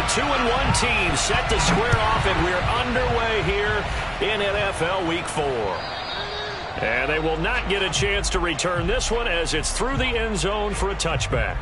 The 2-1 team set to square off, and we're underway here in NFL Week 4. And they will not get a chance to return this one as it's through the end zone for a touchback.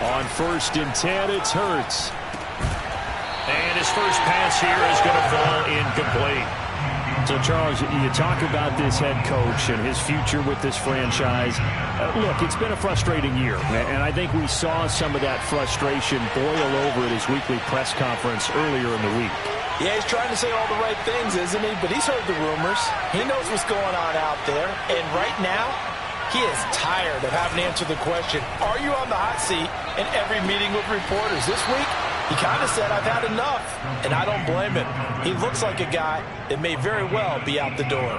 On 1st and 10, it's Hurts. And his first pass here is going to fall incomplete. So, Charles, you talk about this head coach and his future with this franchise. Look, it's been a frustrating year, and I think we saw some of that frustration boil over at his weekly press conference earlier in the week. Yeah, he's trying to say all the right things, isn't he? But he's heard the rumors. He knows what's going on out there. And right now, he is tired of having to answer the question, are you on the hot seat in every meeting with reporters? This week, he kind of said, I've had enough, and I don't blame him. He looks like a guy that may very well be out the door.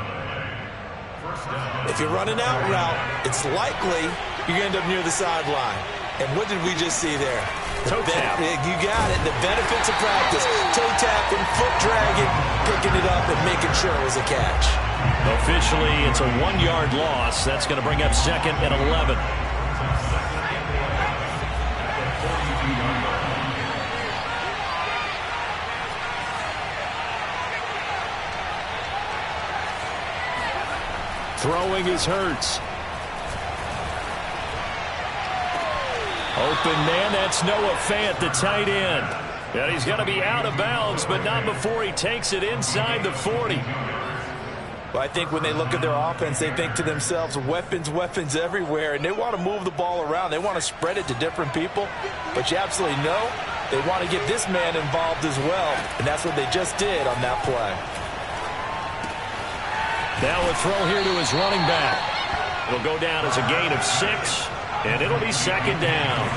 If you're running out route, it's likely you're going to end up near the sideline. And what did we just see there? Toe tap. You got it. The benefits of practice. Toe tapping, foot dragging, picking it up, and making sure it was a catch. Officially, it's a 1-yard loss. That's going to bring up 2nd and 11. Throwing is Hurts. Open man, that's Noah Fant, the tight end. And he's going to be out of bounds, but not before he takes it inside the 40. Well, I think when they look at their offense, they think to themselves, weapons, weapons everywhere, and they want to move the ball around. They want to spread it to different people, but you absolutely know they want to get this man involved as well, and that's what they just did on that play. Now a throw here to his running back. It'll go down as a gain of 6, and it'll be 2nd down.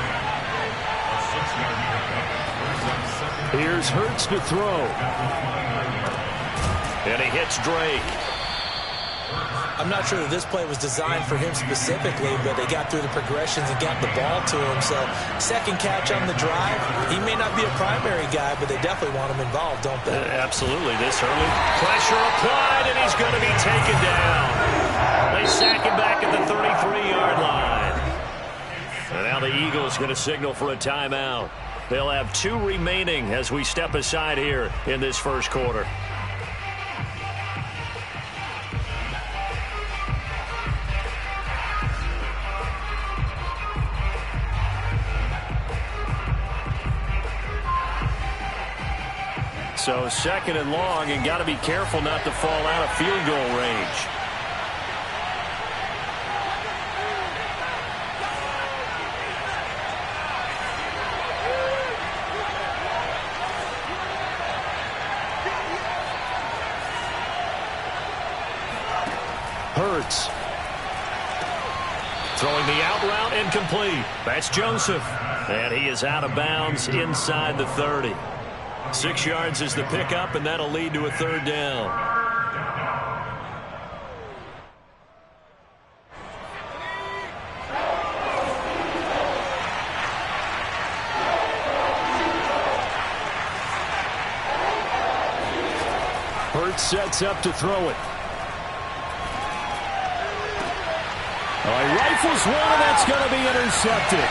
Here's Hurts to throw. And he hits Drake. I'm not sure that this play was designed for him specifically, but they got through the progressions and got the ball to him. So, second catch on the drive. He may not be a primary guy, but they definitely want him involved, don't they? Absolutely. This early pressure applied, and he's going to be taken down. They sack him back at the 33-yard line. And now the Eagles going to signal for a timeout. They'll have 2 remaining as we step aside here in this first quarter. So 2nd and long, and got to be careful not to fall out of field goal range. Hurts. Throwing the out route, incomplete. That's Joseph. And he is out of bounds inside the 30. 6 yards is the pickup, and that'll lead to a 3rd down. Hurts sets up to throw it. He rifles one, and that's going to be intercepted.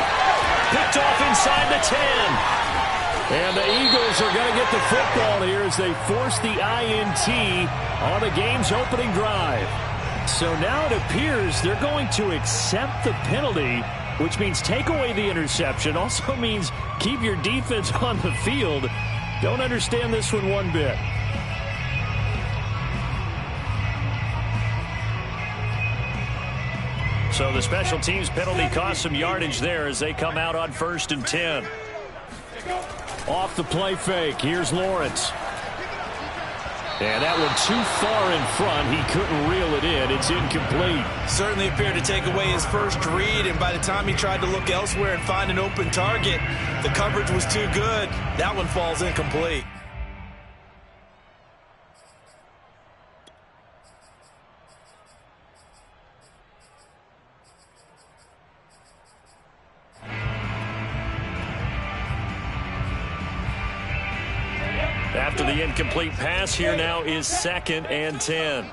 Picked off inside the 10. And the Eagles are going to get the football here as they force the INT on the game's opening drive. So now it appears they're going to accept the penalty, which means take away the interception. Also means keep your defense on the field. Don't understand this one bit. So the special teams penalty cost some yardage there as they come out on 1st and 10. Off the play fake, here's Lawrence. And that one too far in front. He couldn't reel it in. It's incomplete. Certainly appeared to take away his first read, and by the time he tried to look elsewhere and find an open target, the coverage was too good. That one falls incomplete. After the incomplete pass, here now is 2nd and 10.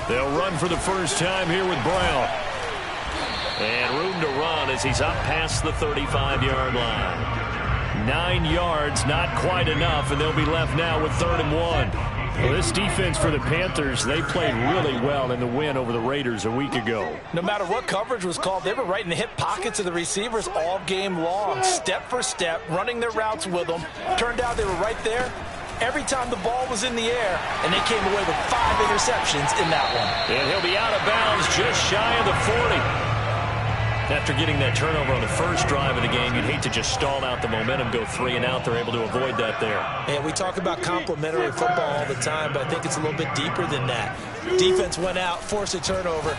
They'll run for the first time here with Brown. And room to run as he's up past the 35-yard line. 9 yards, not quite enough, and they'll be left now with 3rd and 1. Well, this defense for the Panthers, they played really well in the win over the Raiders a week ago. No matter what coverage was called, they were right in the hip pockets of the receivers all game long, step for step, running their routes with them. Turned out they were right there every time the ball was in the air, and they came away with 5 interceptions in that one. And he'll be out of bounds just shy of the 40. After getting that turnover on the first drive of the game, you'd hate to just stall out the momentum, go 3 and out. They're able to avoid that there. And we talk about complementary football all the time, but I think it's a little bit deeper than that. Defense went out, forced a turnover,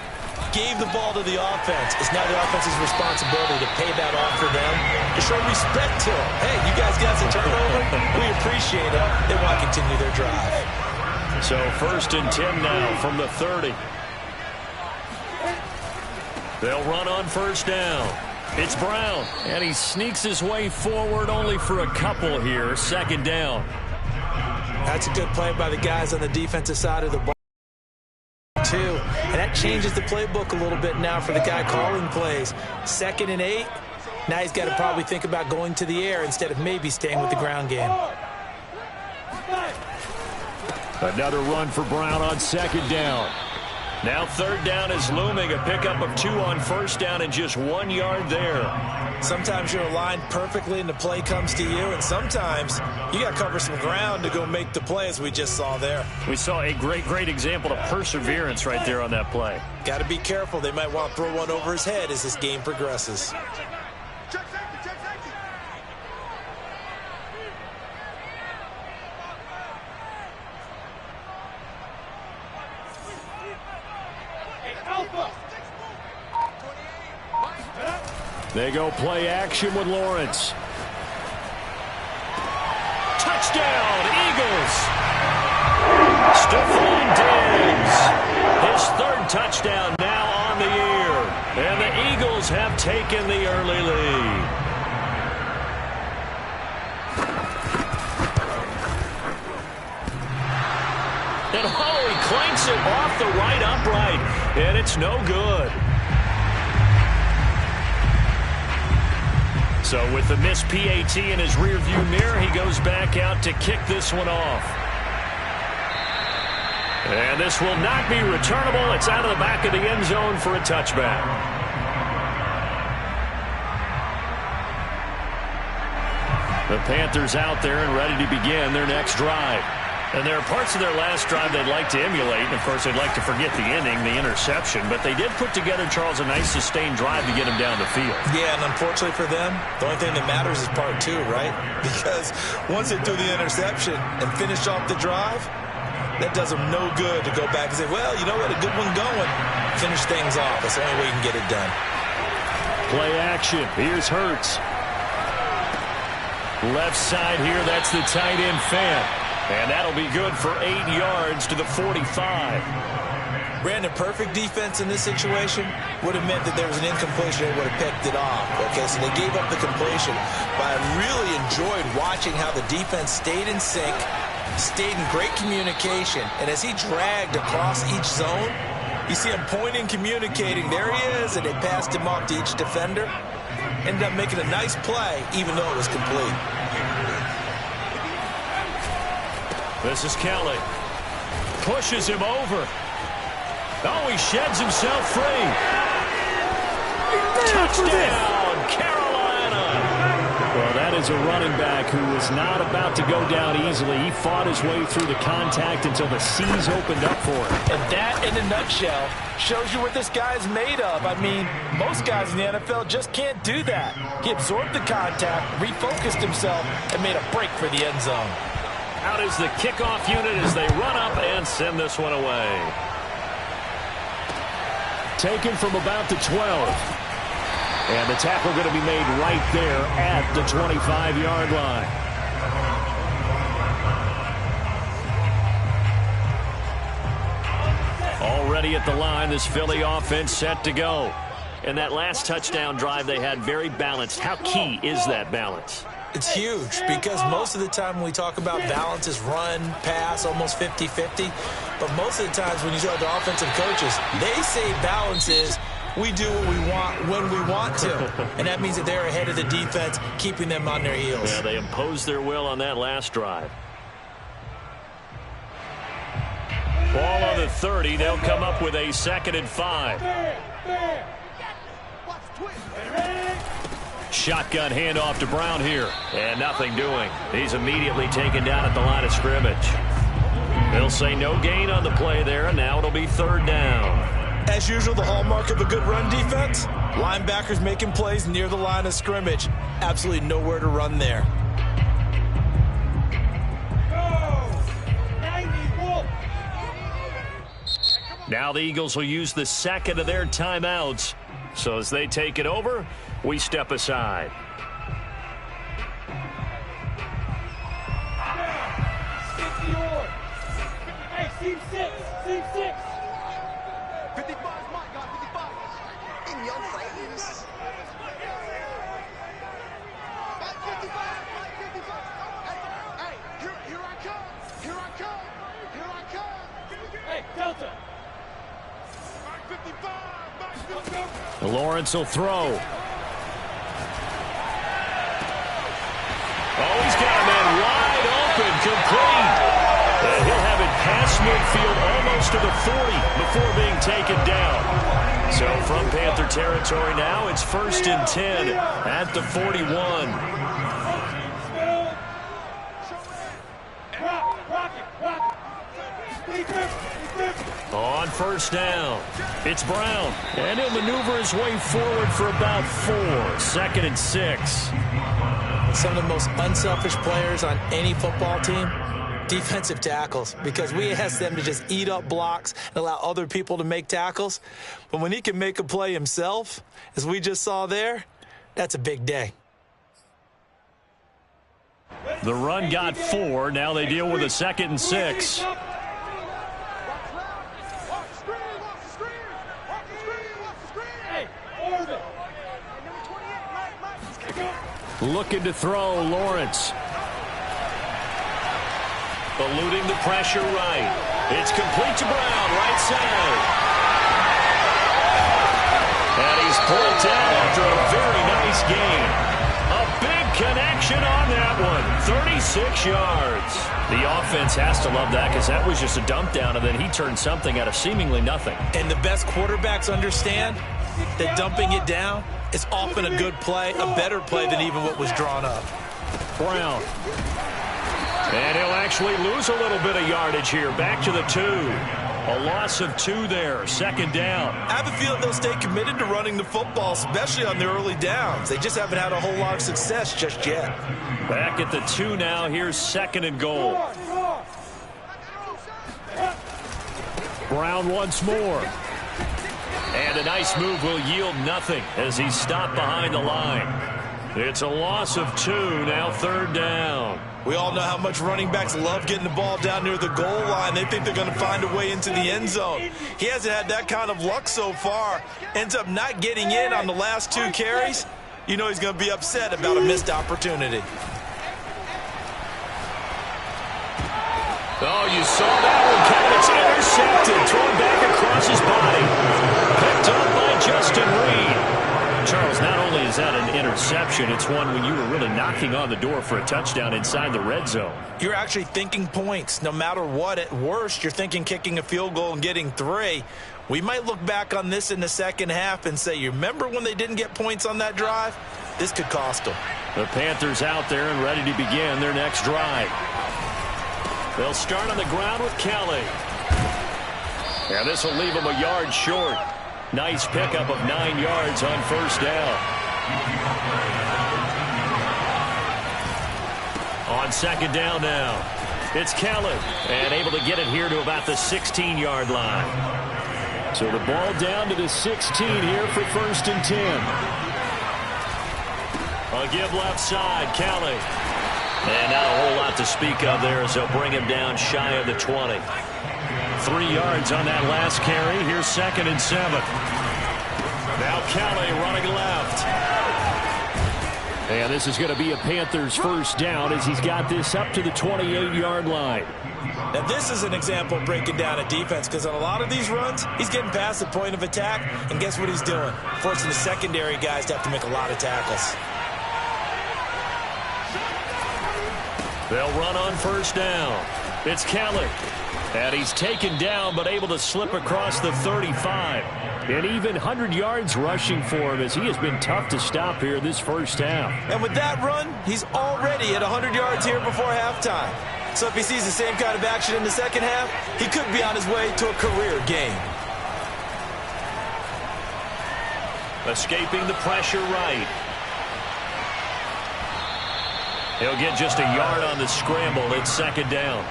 gave the ball to the offense. It's now the offense's responsibility to pay that off for them, to show respect to them. Hey, you guys got some turnover? We appreciate it. They want to continue their drive. So 1st and 10 now from the 30. They'll run on 1st down. It's Brown, and he sneaks his way forward only for a couple here. 2nd down. That's a good play by the guys on the defensive side of the ball, too. And that changes the playbook a little bit now for the guy calling plays. 2nd and 8. Now he's got to probably think about going to the air instead of maybe staying with the ground game. Another run for Brown on 2nd down. Now 3rd down is looming, a pickup of 2 on 1st down and just 1 yard there. Sometimes you're aligned perfectly and the play comes to you, and sometimes you got to cover some ground to go make the play, as we just saw there. We saw a great example of perseverance right there on that play. Got to be careful. They might want to throw one over his head as this game progresses. They go play action with Lawrence. Touchdown, Eagles! Stephon Diggs, his 3rd touchdown now on the year. And the Eagles have taken the early lead. And he clanks it off the right upright, and it's no good. So with the missed PAT in his rearview mirror, he goes back out to kick this one off. And this will not be returnable. It's out of the back of the end zone for a touchback. The Panthers out there and ready to begin their next drive. And there are parts of their last drive they'd like to emulate. And, of course, they'd like to forget the ending, the interception. But they did put together, Charles, a nice sustained drive to get him down the field. Yeah, and unfortunately for them, the only thing that matters is part 2, right? Because once they do the interception and finish off the drive, that does them no good to go back and say, well, you know what, a good one going. Finish things off. That's the only way you can get it done. Play action. Here's Hurts. Left side here, that's the tight end Fant. And that'll be good for 8 yards to the 45. Brandon, perfect defense in this situation would have meant that there was an incompletion. They would have picked it off. Okay, so they gave up the completion. But I really enjoyed watching how the defense stayed in sync, stayed in great communication. And as he dragged across each zone, you see him pointing, communicating. There he is, and they passed him off to each defender. Ended up making a nice play, even though it was complete. This is Kelly. Pushes him over. Oh, he sheds himself free. Touchdown, Carolina. Well, that is a running back who was not about to go down easily. He fought his way through the contact until the seas opened up for him. And that, in a nutshell, shows you what this guy's made of. I mean, most guys in the NFL just can't do that. He absorbed the contact, refocused himself, and made a break for the end zone. Out is the kickoff unit as they run up and send this one away. Taken from about the 12. And the tackle going to be made right there at the 25-yard line. Already at the line, this Philly offense set to go. And that last touchdown drive they had very balanced. How key is that balance? It's huge because most of the time when we talk about balance is run, pass, almost 50-50. But most of the times when you talk to offensive coaches, they say balance is we do what we want when we want to. And that means that they're ahead of the defense, keeping them on their heels. Yeah, they imposed their will on that last drive. Ball on the 30. They'll come up with a 2nd and 5. Shotgun handoff to Brown here. And nothing doing. He's immediately taken down at the line of scrimmage. They'll say no gain on the play there, and now it'll be 3rd down. As usual, the hallmark of a good run defense, linebackers making plays near the line of scrimmage. Absolutely nowhere to run there. Now the Eagles will use the 2nd of their timeouts. So as they take it over, we step aside. Hey, Team 6. 55, Mike, got 55. In your face. Mike 55. Hey, here I come. Hey, Delta. Mike 55. Lawrence will throw. Oh, he's got a man wide open, complete. And he'll have it past midfield almost to the 40 before being taken down. So from Panther territory now, it's 1st and 10 at the 41. On 1st down, it's Brown. And he'll maneuver his way forward for about 4. 2nd and 6. Some of the most unselfish players on any football team, defensive tackles, because we ask them to just eat up blocks and allow other people to make tackles. But when he can make a play himself, as we just saw there, that's a big day. The run got 4. Now they deal with a 2nd and 6. Looking to throw, Lawrence. Eluding the pressure right. It's complete to Brown, right side. And he's pulled down after a very nice gain. A big connection on that one. 36 yards. The offense has to love that because that was just a dump down, and then he turned something out of seemingly nothing. And the best quarterbacks understand that dumping it down is often a good play, a better play than even what was drawn up. Brown. And he'll actually lose a little bit of yardage here. Back to the 2. A loss of 2 there. 2nd down. I have a feeling they'll stay committed to running the football, especially on their early downs. They just haven't had a whole lot of success just yet. Back at the 2 now. Here's 2nd and goal. Brown once more. And a nice move will yield nothing as he's stopped behind the line. It's a loss of 2, now 3rd down. We all know how much running backs love getting the ball down near the goal line. They think they're going to find a way into the end zone. He hasn't had that kind of luck so far. Ends up not getting in on the last 2 carries. You know he's going to be upset about a missed opportunity. Oh, you saw that one coming. It's intercepted. Thrown back across his body. Picked up by Justin Reed. Charles, not only is that an interception, it's one when you were really knocking on the door for a touchdown inside the red zone. You're actually thinking points. No matter what, at worst, you're thinking kicking a field goal and getting 3. We might look back on this in the second half and say, you remember when they didn't get points on that drive? This could cost them. The Panthers out there and ready to begin their next drive. They'll start on the ground with Kelly. And this will leave them a yard short. Nice pickup of 9 yards on 1st down. On 2nd down now, It's Kelly, and able to get it here to about the 16-yard line. So the ball down to the 16 here for 1st and 10. A give left side, Kelly. And not a whole lot to speak of there as they'll bring him down shy of the 20. 3 yards on that last carry. Here's 2nd and 7. Now Kelly running left. And this is going to be a Panthers first down as he's got this up to the 28-yard line. Now this is an example of breaking down a defense, because on a lot of these runs, he's getting past the point of attack, and guess what he's doing? Forcing the secondary guys to have to make a lot of tackles. They'll run on first down. It's Kelly. And he's taken down but able to slip across the 35. And even 100 yards rushing for him as he has been tough to stop here this first half. And with that run, he's already at 100 yards here before halftime. So if he sees the same kind of action in the second half, he could be on his way to a career game. Escaping the pressure right. He'll get just a yard on the scramble. It's 2nd down.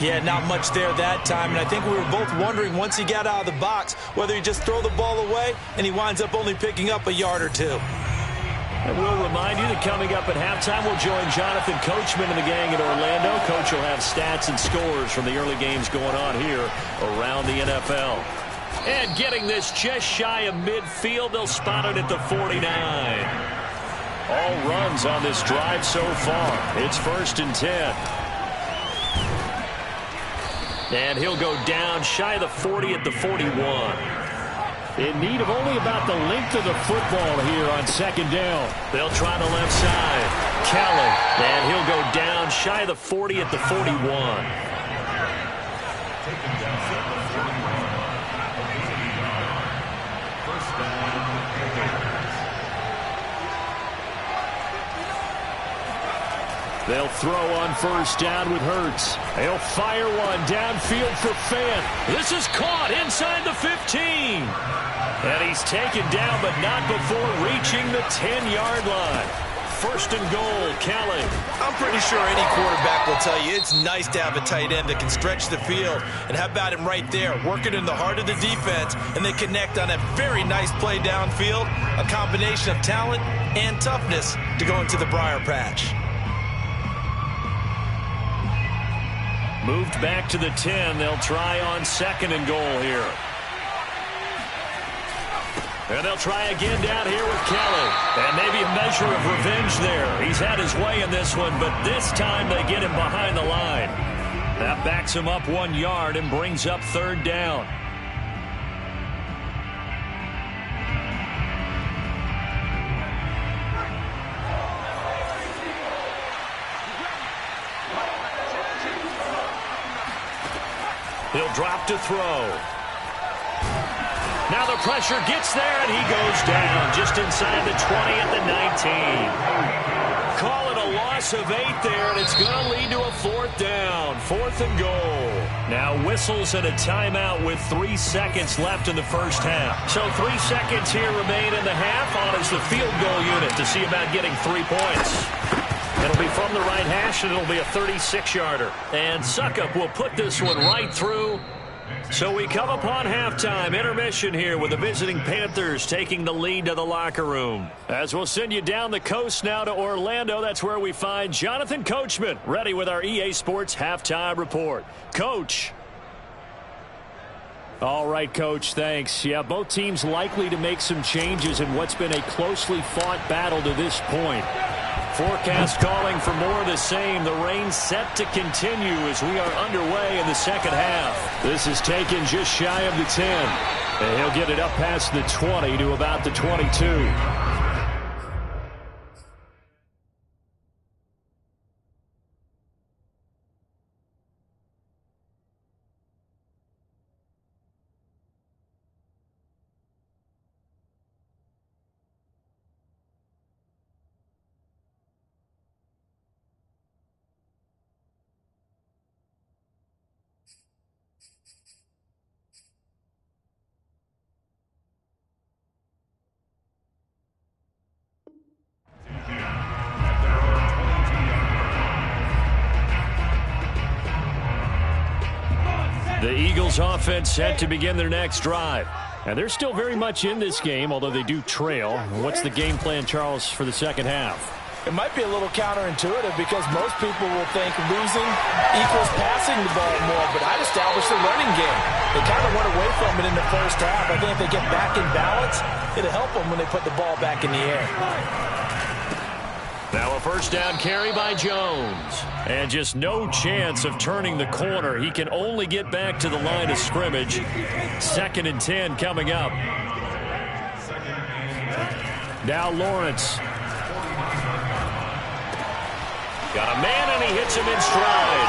Yeah, not much there that time, and I think we were both wondering once he got out of the box whether he just throw the ball away and he winds up only picking up a yard or two. And we'll remind you that coming up at halftime, we'll join Jonathan Coachman and the gang in Orlando. Coach will have stats and scores from the early games going on here around the NFL. And getting this just shy of midfield, they'll spot it at the 49. All runs on this drive so far. It's 1st and 10. And he'll go down shy of the 40 at the 41. In need of only about the length of the football here on 2nd down. They'll try the left side. Kelly. And he'll go down shy of the 40 at the 41. They'll throw on first down with Hurts. They'll fire one downfield for Fant. This is caught inside the 15. And he's taken down, but not before reaching the 10-yard line. 1st and goal, Kelly. I'm pretty sure any quarterback will tell you it's nice to have a tight end that can stretch the field. And how about him right there, working in the heart of the defense, and they connect on a very nice play downfield, a combination of talent and toughness to go into the briar patch. Moved back to the 10. They'll try on 2nd and goal here. And they'll try again down here with Kelly. And maybe a measure of revenge there. He's had his way in this one, but this time they get him behind the line. That backs him up 1 yard and brings up 3rd down. He'll drop to throw. Now the pressure gets there, and he goes down just inside the 20 at the 19. Call it a loss of 8 there, and it's going to lead to a 4th down. 4th and goal. Now whistles and a timeout with 3 seconds left in the first half. So 3 seconds here remain in the half. On is the field goal unit to see about getting 3 points. It'll be from the right hash, and it'll be a 36-yarder. And Suckup will put this one right through. So we come upon halftime intermission here with the visiting Panthers taking the lead to the locker room. As we'll send you down the coast now to Orlando, that's where we find Jonathan Coachman ready with our EA Sports halftime report. Coach. All right, Coach, thanks. Yeah, both teams likely to make some changes in what's been a closely fought battle to this point. Forecast calling for more of the same. The rain set to continue as we are underway in the second half. This is taken just shy of the 10. And he'll get it up past the 20 to about the 22. The Eagles offense set to begin their next drive. And they're still very much in this game, although they do trail. What's the game plan, Charles, for the second half? It might be a little counterintuitive because most people will think losing equals passing the ball more, but I'd establish the running game. They kind of went away from it in the first half. I think if they get back in balance, it'll help them when they put the ball back in the air. Now a first down carry by Jones. And just no chance of turning the corner. He can only get back to the line of scrimmage. 2nd and 10 coming up. Now Lawrence. Got a man, and he hits him in stride.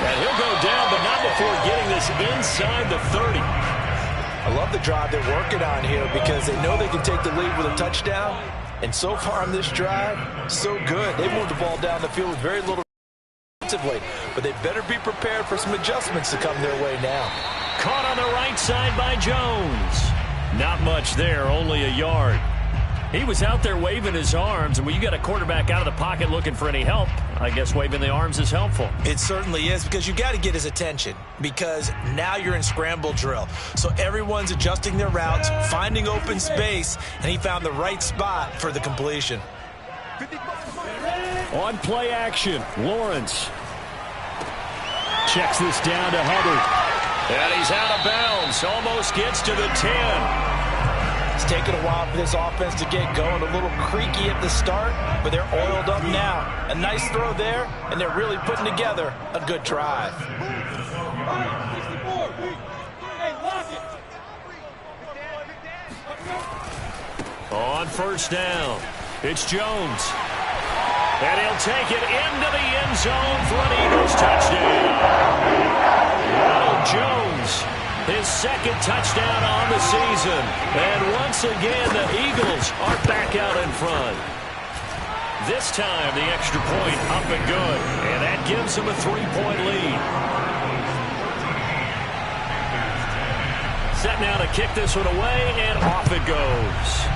And he'll go down, but not before getting this inside the 30. I love the drive they're working on here because they know they can take the lead with a touchdown. And so far on this drive, so good. They moved the ball down the field with very little defensively, but they better be prepared for some adjustments to come their way now. Caught on the right side by Jones. Not much there, only a yard. He was out there waving his arms, and when you got a quarterback out of the pocket looking for any help, I guess waving the arms is helpful. It certainly is, because you got to get his attention, because now you're in scramble drill. So everyone's adjusting their routes, finding open space, and he found the right spot for the completion. On play action, Lawrence checks this down to Hubbard. And he's out of bounds, almost gets to the 10. It's taken a while for this offense to get going. A little creaky at the start, but they're oiled up now. A nice throw there, and they're really putting together a good drive. On first down, it's Jones. And he'll take it into the end zone for an Eagles touchdown. Ronald Jones, his 2nd touchdown on the season. And once again, the Eagles are back out in front. This time, the extra point up and good. And that gives them a 3-point lead. Set now to kick this one away, and off it goes.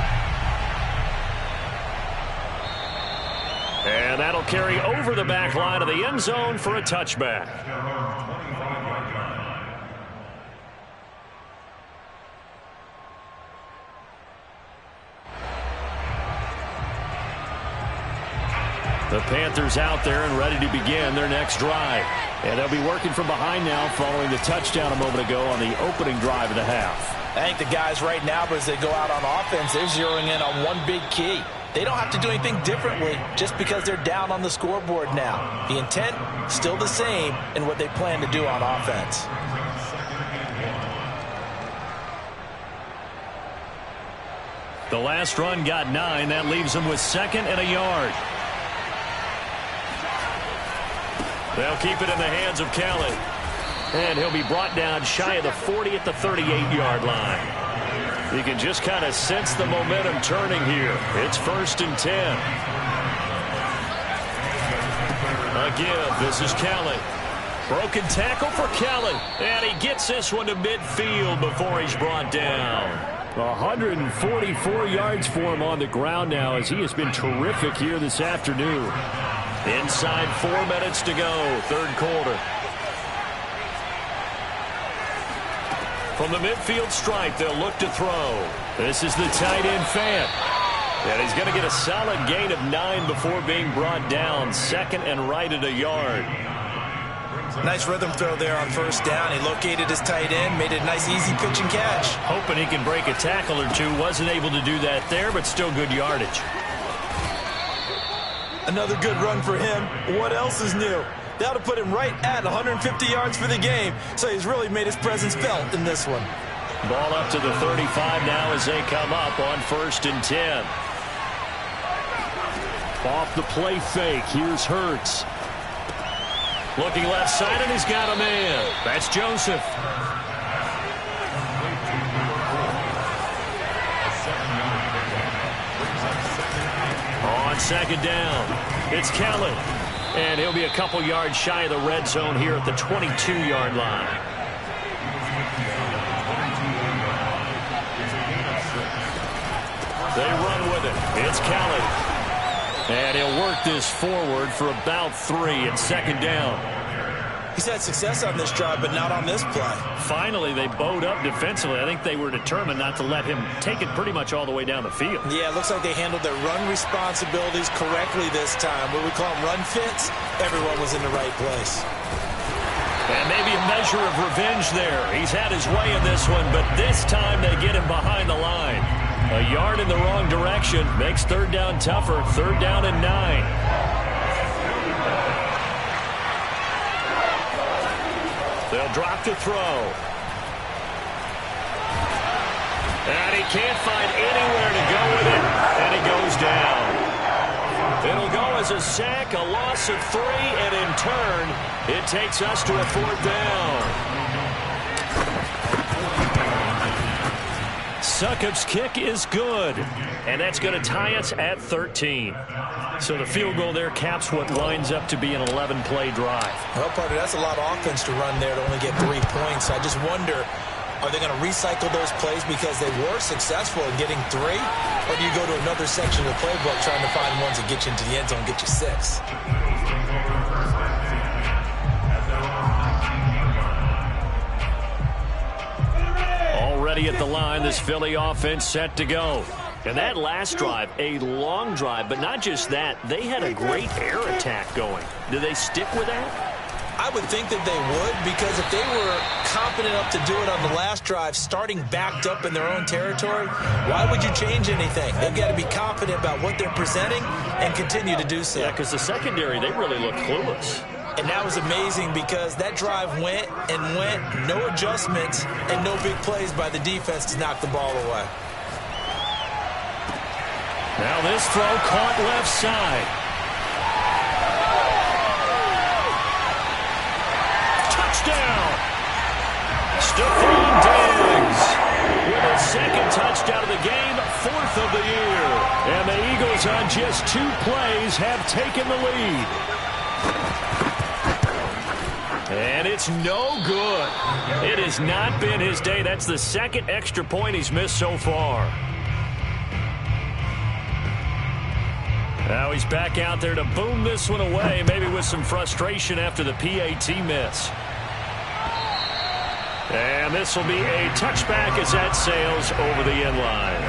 And that'll carry over the back line of the end zone for a touchback. The Panthers out there and ready to begin their next drive. And they'll be working from behind now following the touchdown a moment ago on the opening drive of the half. I think the guys right now, as they go out on offense, they're zeroing in on one big key. They don't have to do anything differently just because they're down on the scoreboard now. The intent, still the same in what they plan to do on offense. The last run got 9. That leaves them with 2nd and a yard. They'll keep it in the hands of Kelly. And he'll be brought down shy of the 40 at the 38-yard line. You can just kind of sense the momentum turning here. It's 1st and 10. Again, this is Kelly. Broken tackle for Kelly. And he gets this one to midfield before he's brought down. 144 yards for him on the ground now as he has been terrific here this afternoon. Inside 4 minutes to go, 3rd quarter. From the midfield stripe, they'll look to throw. This is the tight end Fant. And he's going to get a solid gain of 9 before being brought down. 2nd and right at a yard. Nice rhythm throw there on first down. He located his tight end, made it a nice easy pitch and catch. Hoping he can break a tackle or two. Wasn't able to do that there, but still good yardage. Another good run for him. What else is new? That'll put him right at 150 yards for the game, so he's really made his presence felt in this one. Ball up to the 35 now as they come up on 1st and 10. Off the play fake, here's Hurts. Looking left side, and he's got a man. That's Joseph. On 2nd down, it's Kelly. And he'll be a couple yards shy of the red zone here at the 22-yard line. They run with it. It's Kelly. And he'll work this forward for about 3 at 2nd down. He's had success on this drive, but not on this play. Finally, they bowed up defensively. I think they were determined not to let him take it pretty much all the way down the field. Yeah, it looks like they handled their run responsibilities correctly this time. What we call them run fits, everyone was in the right place. And maybe a measure of revenge there. He's had his way in this one, but this time they get him behind the line. A yard in the wrong direction makes third down tougher. Third down and 9. They'll drop to throw. And he can't find anywhere to go with it. And he goes down. It'll go as a sack, a loss of 3, and in turn, it takes us to a fourth down. Succop's kick is good. And that's going to tie us at 13. So the field goal there caps what winds up to be an 11-play drive. Well, partner, that's a lot of offense to run there to only get 3 points. I just wonder, are they going to recycle those plays because they were successful in getting 3? Or do you go to another section of the playbook trying to find ones that get you into the end zone and get you 6? Already at the line, this Philly offense set to go. And that last drive, a long drive, but not just that, they had a great air attack going. Do they stick with that? I would think that they would, because if they were confident enough to do it on the last drive, starting backed up in their own territory, why would you change anything? They've got to be confident about what they're presenting and continue to do so. Yeah, because the secondary, they really look clueless. And that was amazing because that drive went and went, no adjustments, and no big plays by the defense to knock the ball away. Now this throw caught left side. Touchdown! Stephon Diggs with his second touchdown of the game, 4th of the year. And the Eagles on just 2 plays have taken the lead. And it's no good. It has not been his day. That's the second extra point he's missed so far. Now he's back out there to boom this one away, maybe with some frustration after the PAT miss. And this will be a touchback as that sails over the end line.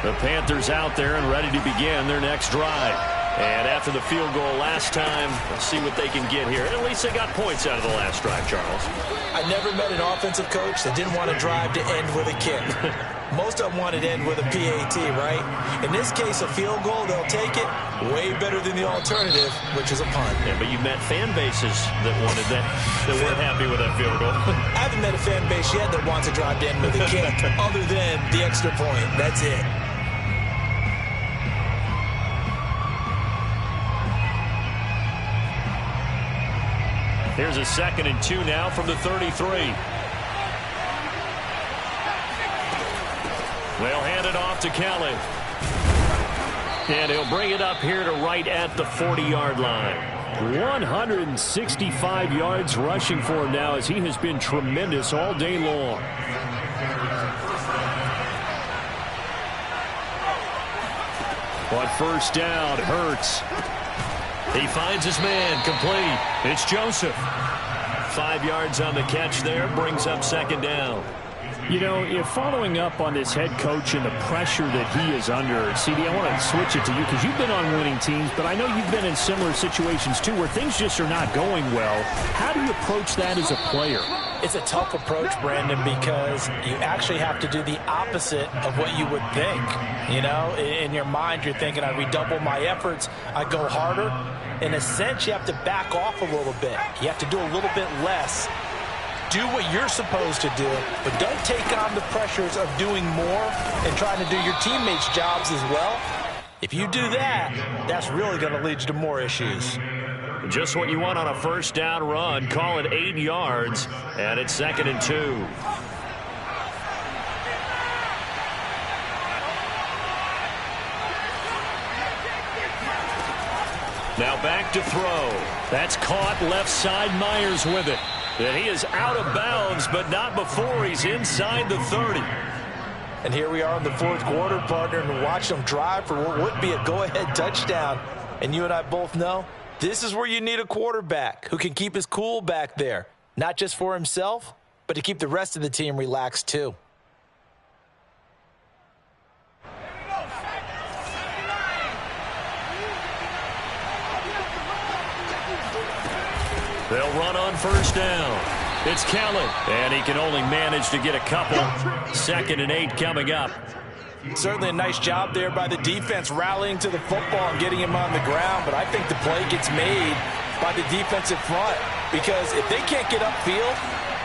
The Panthers out there and ready to begin their next drive. And after the field goal last time, let's see what they can get here. At least they got points out of the last drive, Charles. I never met an offensive coach that didn't want to drive to end with a kick. Most of them wanted to end with a PAT, right? In this case, a field goal, they'll take it. Way better than the alternative, which is a punt. Yeah, but you met fan bases that wanted that weren't happy with that field goal. I haven't met a fan base yet that wants to drive to end with a kick, other than the extra point. That's it. Here's a 2nd and 2 now from the 33. They'll hand it off to Kelly. And he'll bring it up here to right at the 40-yard line. 165 yards rushing for him now, as he has been tremendous all day long. On first down, Hurts. He finds his man, complete. It's Joseph. 5 yards on the catch there, brings up 2nd down. You know, if following up on this head coach and the pressure that he is under, CD, I want to switch it to you because you've been on winning teams, but I know you've been in similar situations too where things just are not going well. How do you approach that as a player? It's a tough approach, Brandon, because you actually have to do the opposite of what you would think. You know, in your mind, you're thinking, I redouble my efforts, I go harder. In a sense, you have to back off a little bit. You have to do a little bit less. Do what you're supposed to do, but don't take on the pressures of doing more and trying to do your teammates' jobs as well. If you do that, that's really going to lead you to more issues. Just what you want on a first down run. Call it 8 yards, and it's 2nd and 2. Now back to throw. That's caught left side. Myers with it. And he is out of bounds, but not before he's inside the 30. And here we are in the fourth quarter, partner, and watch them drive for what would be a go-ahead touchdown. And you and I both know this is where you need a quarterback who can keep his cool back there, not just for himself, but to keep the rest of the team relaxed too. They'll run on first down. It's Kelly, and he can only manage to get a couple. 2nd and 8 coming up. Certainly a nice job there by the defense rallying to the football and getting him on the ground, but I think the play gets made by the defensive front because if they can't get upfield,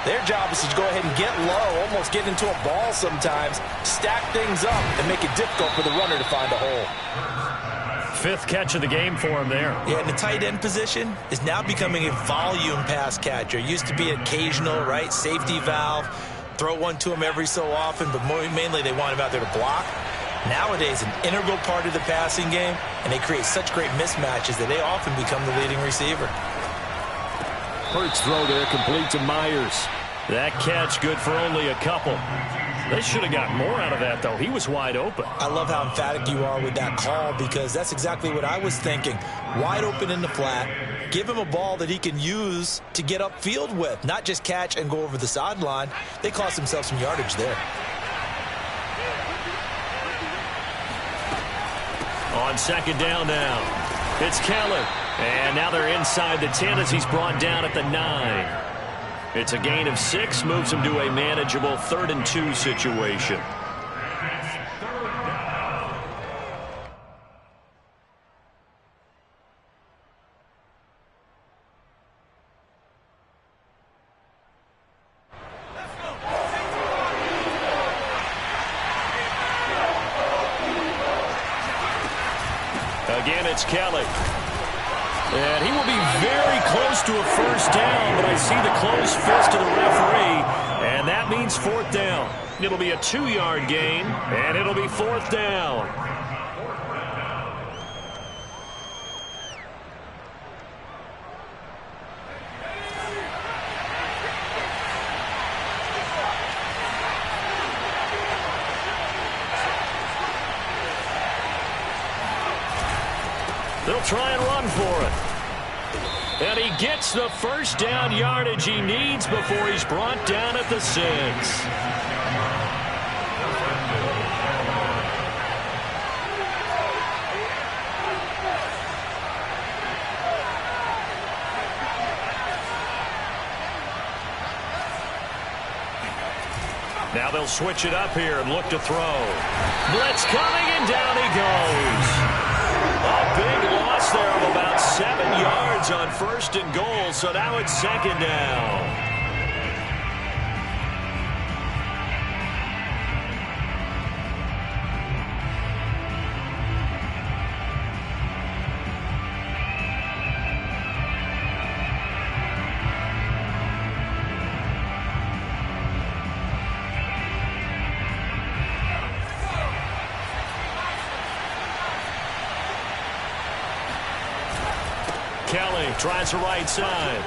their job is to go ahead and get low, almost get into a ball sometimes, stack things up, and make it difficult for the runner to find a hole. 5th catch of the game for him there. Yeah, and the tight end position is now becoming a volume pass catcher. It used to be occasional, right, safety valve, throw one to him every so often, but mainly they want him out there to block. Nowadays, an integral part of the passing game, and they create such great mismatches that they often become the leading receiver. Hurts throw there, complete to Myers. That catch good for only a couple. They should have got more out of that, though. He was wide open. I love how emphatic you are with that call because that's exactly what I was thinking. Wide open in the flat. Give him a ball that he can use to get upfield with, not just catch and go over the sideline. They cost themselves some yardage there. On 2nd down now, it's Keller. And now they're inside the 10 as he's brought down at the 9. It's a gain of 6, moves him to a manageable 3rd and 2 situation. Again, it's Kelly. And he will be very close to a first down, but I see the closed fist of the referee, and that means 4th down. It'll be a 2-yard gain, and it'll be 4th down. They'll try and run for it. And he gets the first down yardage he needs before he's brought down at the 6. Now they'll switch it up here and look to throw. Blitz coming, and down he goes. A big loss there of about 7 yards on 1st and goal, so now it's 2nd down. Kelly tries the right side.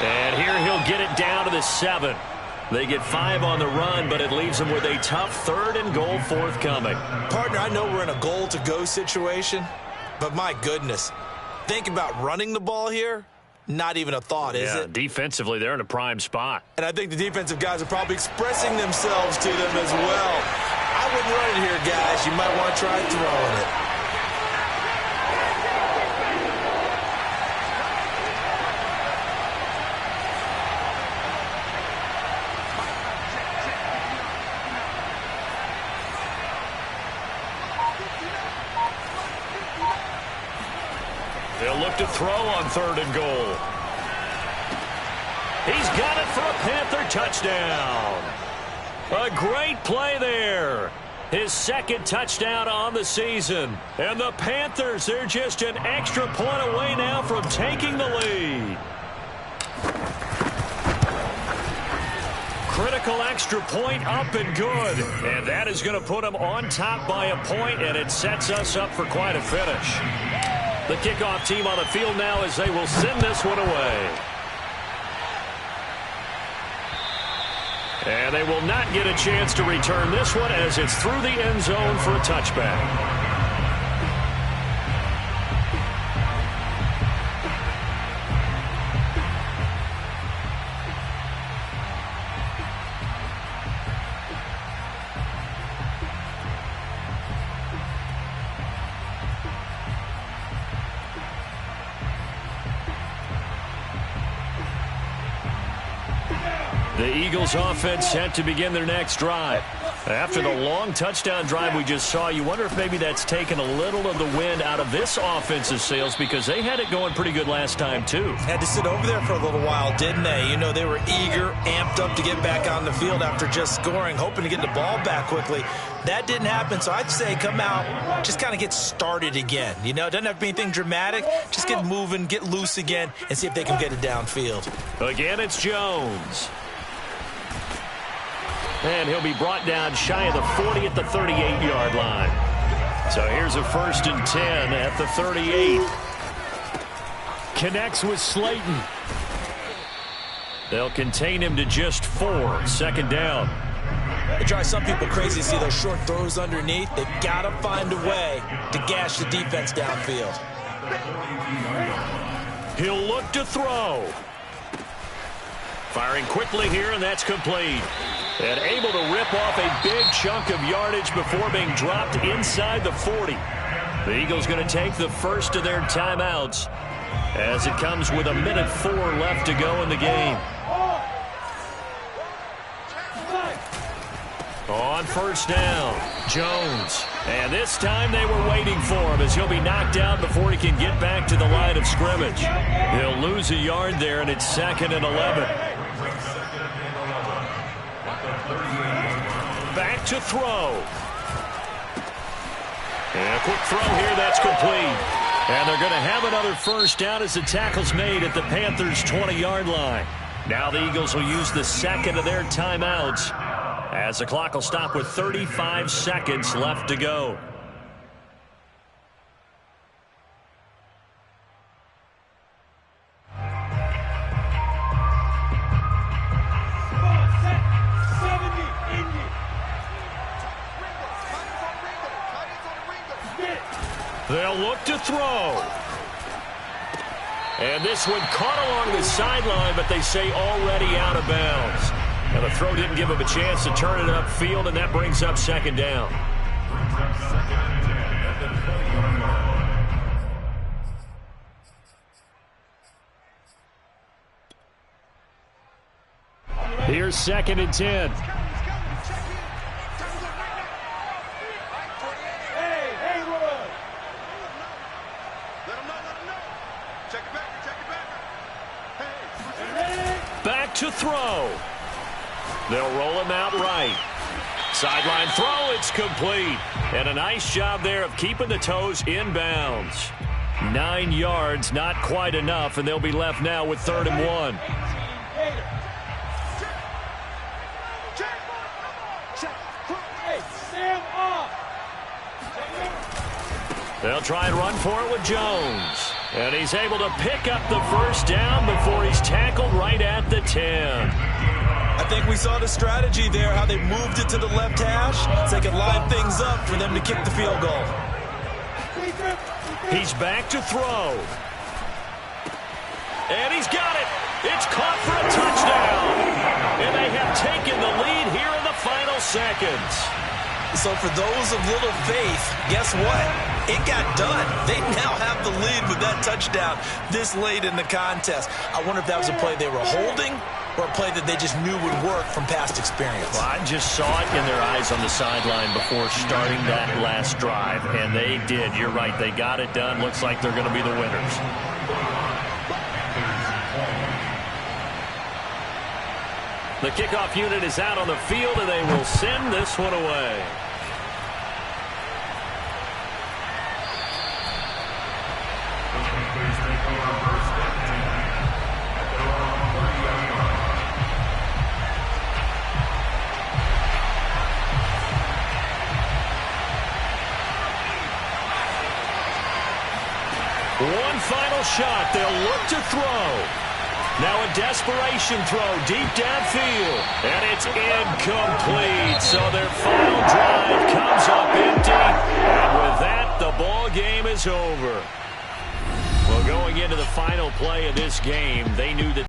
And here he'll get it down to the 7. They get 5 on the run, but it leaves them with a tough 3rd and goal forthcoming. Partner, I know we're in a goal-to-go situation, but my goodness, think about running the ball here. Not even a thought, is it? Defensively, they're in a prime spot. And I think the defensive guys are probably expressing themselves to them as well. I wouldn't run it here, guys. You might want to try throwing it. They'll look to throw on 3rd and goal. He's got it for a Panther touchdown. A great play there. His 2nd touchdown on the season. And the Panthers, they're just an extra point away now from taking the lead. Critical extra point up and good. And that is going to put them on top by a point, and it sets us up for quite a finish. The kickoff team on the field now as they will send this one away. And they will not get a chance to return this one as it's through the end zone for a touchback. The Eagles offense set to begin their next drive. After the long touchdown drive we just saw, you wonder if maybe that's taken a little of the wind out of this offense's sails because they had it going pretty good last time too. Had to sit over there for a little while, didn't they? You know, they were eager, amped up to get back on the field after just scoring, hoping to get the ball back quickly. That didn't happen, so I'd say come out, just kind of get started again. You know, it doesn't have to be anything dramatic. Just get moving, get loose again, and see if they can get it downfield. Again, it's Jones. And he'll be brought down shy of the 40 at the 38-yard line. So here's a 1st and 10 at the 38. Connects with Slayton. They'll contain him to just 4. 2nd down. It drives some people crazy to see those short throws underneath. They've got to find a way to gash the defense downfield. He'll look to throw. Firing quickly here, and that's complete. And able to rip off a big chunk of yardage before being dropped inside the 40. The Eagles going to take the first of their timeouts as it comes with 1:04 left to go in the game. On 1st down, Jones. And this time they were waiting for him as he'll be knocked out before he can get back to the line of scrimmage. He'll lose a yard there, and it's 2nd and 11. Back to throw. And a quick throw here, that's complete. And they're going to have another 1st down as the tackle's made at the Panthers' 20-yard line. Now the Eagles will use the 2nd of their timeouts as the clock will stop with 35 seconds left to go. They'll look to throw. And this one caught along the sideline, but they say already out of bounds. And the throw didn't give him a chance to turn it upfield, and that brings up 2nd down. Here's 2nd and 10. Back to throw. They'll roll him out right. Sideline throw, it's complete. And a nice job there of keeping the toes in bounds. 9 yards, not quite enough, and they'll be left now with 3rd and 1. They'll try and run for it with Jones. And he's able to pick up the 1st down before he's tackled right at the 10. I think we saw the strategy there, how they moved it to the left hash so they could line things up for them to kick the field goal. He's back to throw. And he's got it. It's caught for a touchdown. And they have taken the lead here in the final seconds. So for those of little faith, guess what? It got done. They now have the lead with that touchdown this late in the contest. I wonder if that was a play they were holding or a play that they just knew would work from past experience. Well, I just saw it in their eyes on the sideline before starting that last drive, and they did. You're right. They got it done. Looks like they're going to be the winners. The kickoff unit is out on the field, and they will send this one away. One final shot. They'll look to throw. Now a desperation throw deep downfield. And it's incomplete. So their final drive comes up empty. And with that, the ball game is over. Well, going into the final play of this game, they knew that